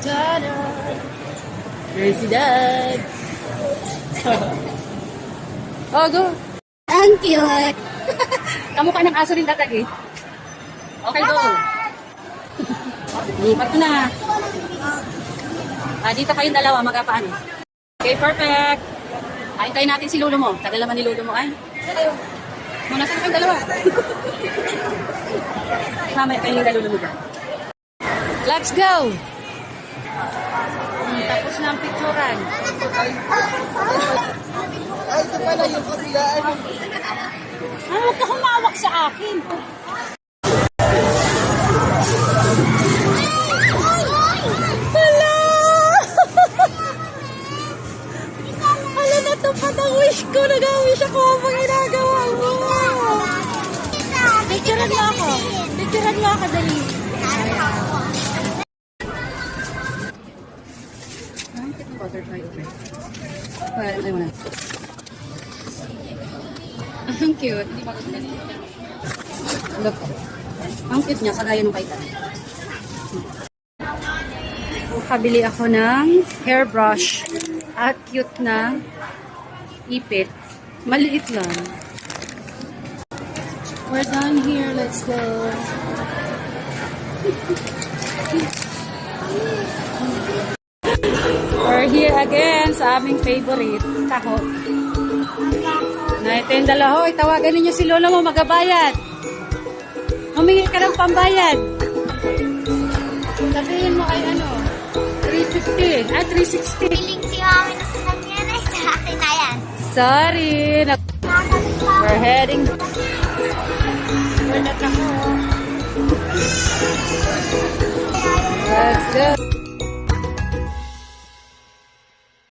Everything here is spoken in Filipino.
Ta-da! There's si Dad. Oh, go. Ang cute. Kamukha ng aso rin datag eh. Okay, go. Lipat ko na. Dito kayong dalawa, magkapaan. Okay, perfect. Hintayin natin si Lolo mo. Tagal naman ni Lolo mo. Ay, muna saan kayong dalawa? Mamaya kayo yung Lolo mo dyan. Let's go! Tapos na ang picturean. Ay, ito pala yung kabilaan. Huwag ka humawak sa akin. Hala! Hala, natupad ang wish ko. Nag-wish ako habang ginagawa mo. Picturean mo ako. Picturean mo ako, dali. Butterfly, okay. Ay mo na. Ang cute. Look. Ang cute niya, kagaya ng kaitan. Kabili ako ng hairbrush at cute na ipit. Maliit lang. We're done here. Let's go. We're here again sa aming favorite, Taho. Na ito yung dalaho, tawagan ninyo si Lolo mo, magabayad. Humingi ka ng pambayad. Sabihin mo ay ano, 350, 360. Piling si Mami na sinagyan ay sa akin na yan. Sorry. We're heading. We're not Taho. Let's go.